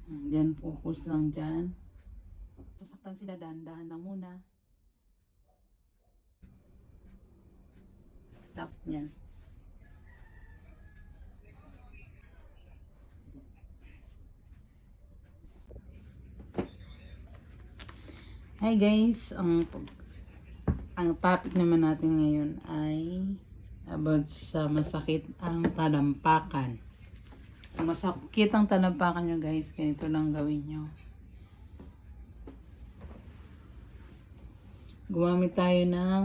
Diyan, focus lang dyan. Sasaktan sila, dahan-dahan lang muna. Tap niyan. Hi guys, ang topic naman natin ngayon ay about sa masakit ang talampakan. Kung masakit ang talampakan nyo guys, ganito lang gawin nyo. Gumamit tayo ng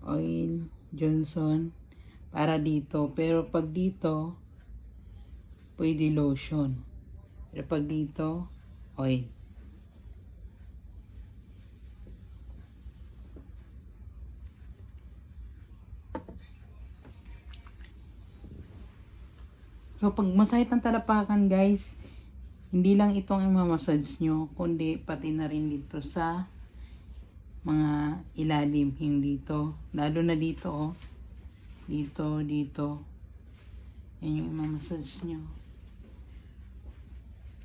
oil Johnson para dito. Pero pag dito, pwede lotion. Pero pag dito, oil. So, pag masakit ang talapakan guys, hindi lang itong i-massage nyo, kundi pati na rin dito sa mga ilalim, yung dito. Lalo na dito, oh. Dito, dito. Yan yung i-massage nyo.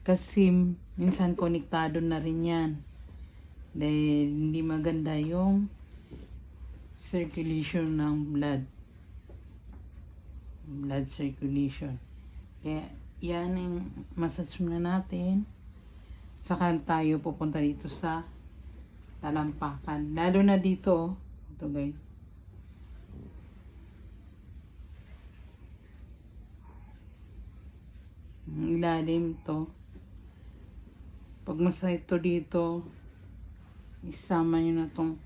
Kasi, minsan konektado na rin yan. Dahil hindi maganda yung circulation ng blood. Blood circulation. Kaya, yan yung massage muna natin. Saka tayo pupunta dito sa talampakan. Lalo na dito, ito guys. Ang ilalim to. Pag masakit to dito, isama nyo na tong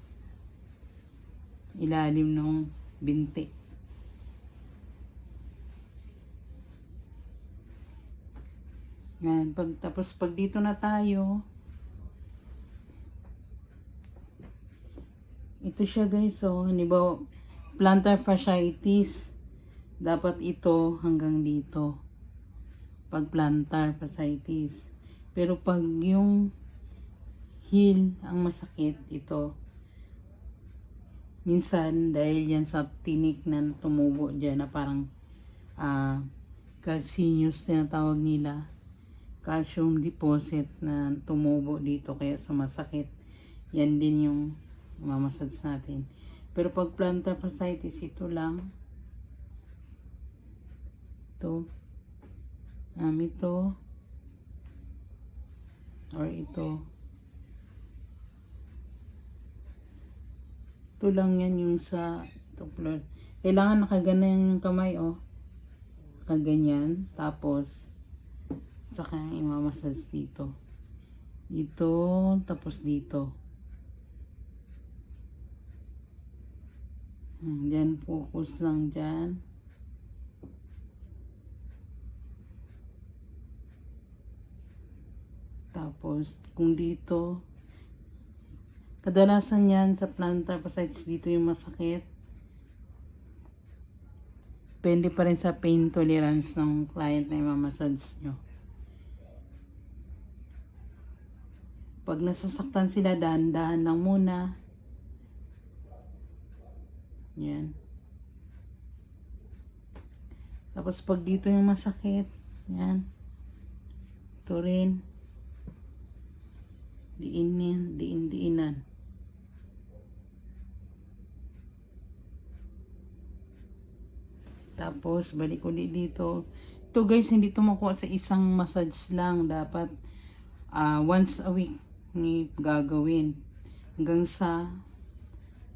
ilalim ng binti. Yan, tapos pag dito na tayo, ito siya guys, oh, halimbawa, plantar fasciitis, dapat ito hanggang dito, pag plantar fasciitis. Pero pag yung heel ang masakit, ito, minsan dahil yan sa tinik na tumubo dyan na parang calcaneus tinatawag nila, calcium deposit na tumubo dito kaya sumasakit. Yan din yung mamassage natin. Pero pag plantar fasciitis, ito lang. Ito. Ito. Or ito. Ito lang yan yung sa ito. Kailangan nakaganyan yung kamay, oh. Nakaganyan. Tapos saka i-massage dito. Dito, tapos dito. Diyan, focus lang dyan. Tapos, kung dito, kadalasan yan sa plantar fasciitis, dito yung masakit. Depende pa rin sa pain tolerance ng client na i-massage nyo. Pag nasasaktan sila, dahan-dahan lang muna. Yan. Tapos pag dito yung masakit, yan. Ito rin. Diinan. Tapos balik ulit dito. Ito guys, hindi ito makuha sa isang massage lang. Dapat once a week ni gagawin. Hanggang sa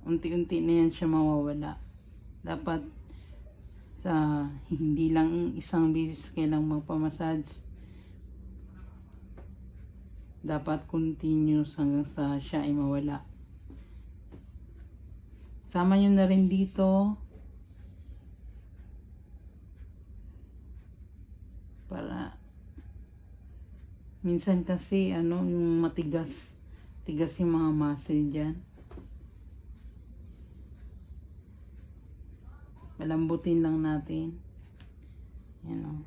unti-unti na yan siya mawawala. Dapat hindi lang isang beses kailang magpamassage. Dapat continuous hanggang sa siya ay mawala. Sama nyo na rin dito para minsan kasi yung matigas yung mga muscle dyan. Palambutin lang natin. Yan, oh.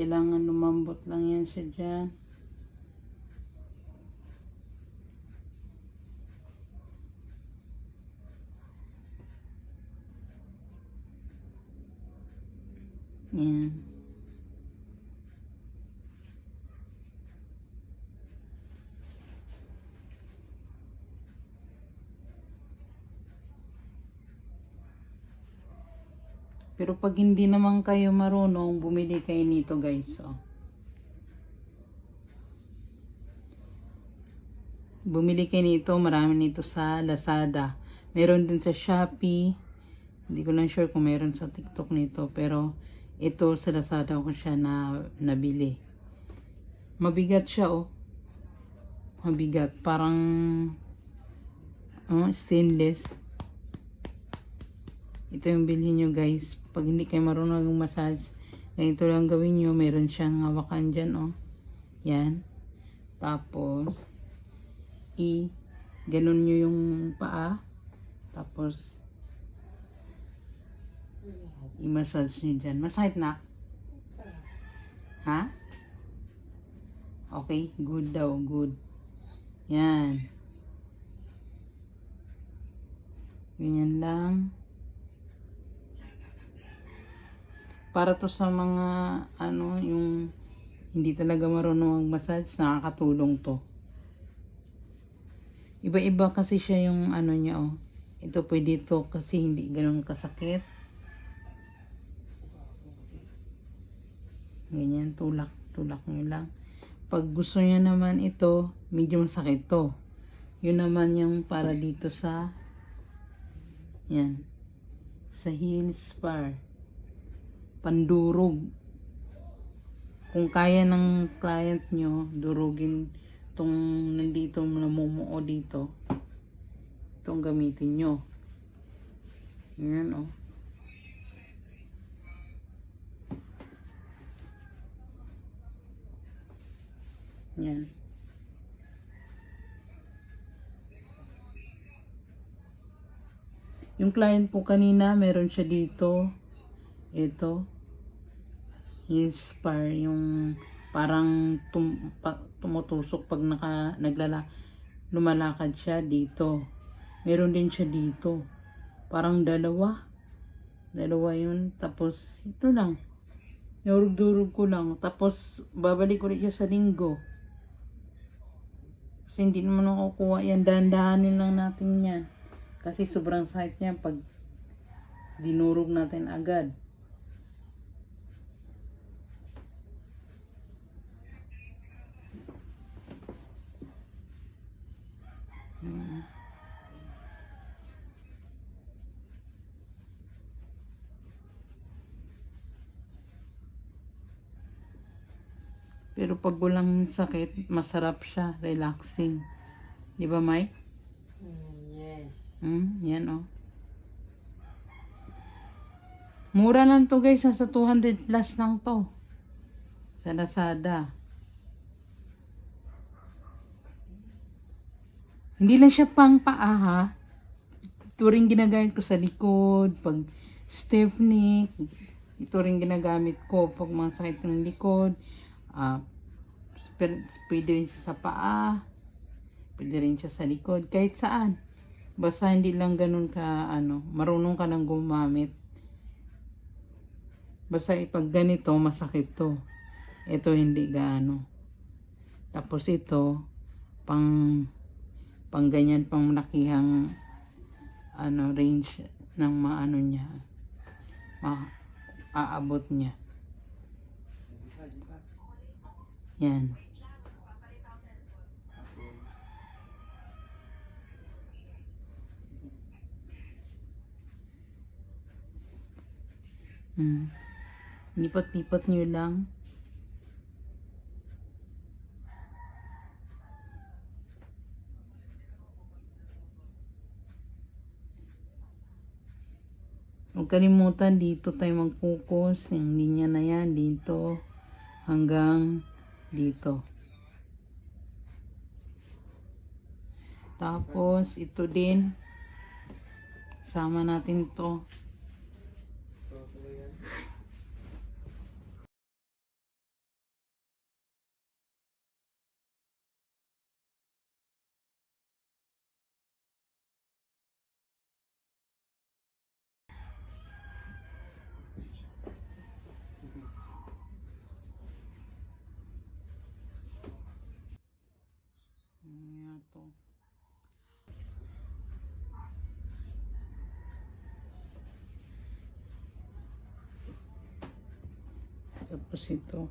Kailangan lumambot lang yan siya dyan. Yan. Pero pag hindi naman kayo marunong, bumili kayo nito guys. Oh. Bumili kayo nito, marami nito sa Lazada. Meron din sa Shopee. Hindi ko lang sure kung meron sa TikTok nito. Pero ito sa Lazada ko siya nabili. Mabigat siya oh. Mabigat. Parang stainless. Ito yung bilhin nyo guys. Pag hindi kayo marunong mag-massage, ganito lang gawin nyo. Meron siyang hawakan dyan, oh. Yan. Tapos, ganon nyo yung paa. Tapos, i-massage nyo dyan. Masakit na? Ha? Okay, good daw, good. Yan. Ganyan lang. Para to sa mga yung hindi talaga marunong mag-massage, nakakatulong to. Iba-iba kasi siya yung niya oh. Ito pwede to kasi hindi ganoon kasakit. Ganyan, tulak nyo lang. Pag gusto niya naman ito, medyo masakit to. Yun naman yung para dito sa yan. Sa heel spar. Pandurog. Kung kaya ng client nyo, durugin itong nandito namumuo dito. Itong gamitin nyo. Yan oh. Yan. Yung client po kanina, meron siya dito. Ito. Is par yung parang tumutusok pag lumalakad siya dito. Meron din siya dito. Parang dalawa yun. Tapos ito lang. Durug-durug ko lang. Tapos babalik ko rin siya sa linggo. Kasi hindi naman ako kuha yan. Dahan-dahanin lang natin yan. Kasi sobrang sakit niya pag dinurog natin agad. Pero pag walang sakit, masarap siya, relaxing. Di ba, Mike? Yes. Yan oh. Mura lang to guys, nasa 200 plus lang to. Sa Lazada. Hindi lang siya pang paa ha. Ito rin ginagamit ko sa likod, pag stiff neck. Ito rin ginagamit ko pag mga sakit ng likod. Pwede rin siya sa paa. Pwede rin siya sa likod. Kahit saan. Basta hindi lang ganun ka, marunong ka lang gumamit. Basta pag ganito, masakit to. Ito hindi gaano. Tapos ito, pang ganyan, pang malakihang range ng niya. Aabot niya. Yan. Lipat-lipat nyo lang. Huwag kalimutan, dito tayo mag-focus. Yung linya na yan, dito hanggang dito. Tapos, ito din. Sama natin to. Tapos ito.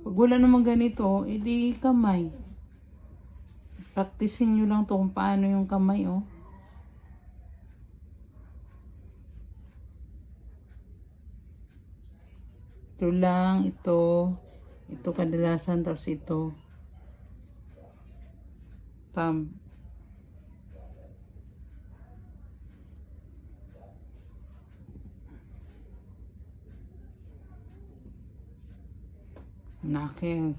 Pag wala naman ganito, edi kamay. Praktisin nyo lang to kung paano yung kamay, oh. Ito lang, ito. Ito kadalasan, tapos ito. Thumb. Knuckles.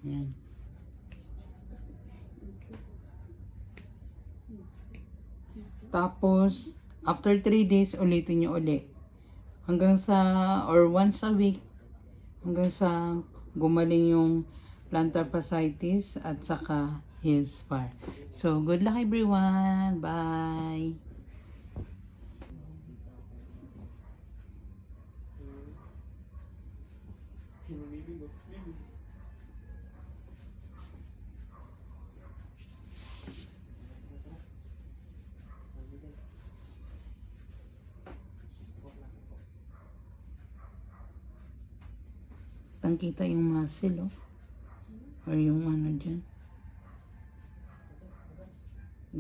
Yan. Tapos, after 3 days, ulitin nyo uli. Hanggang sa, or once a week, hanggang sa gumaling yung plantar fasciitis at saka heels spar. So, good luck everyone. Bye. Kita yung muscle, oh. Or yung ano dyan.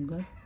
Ugat.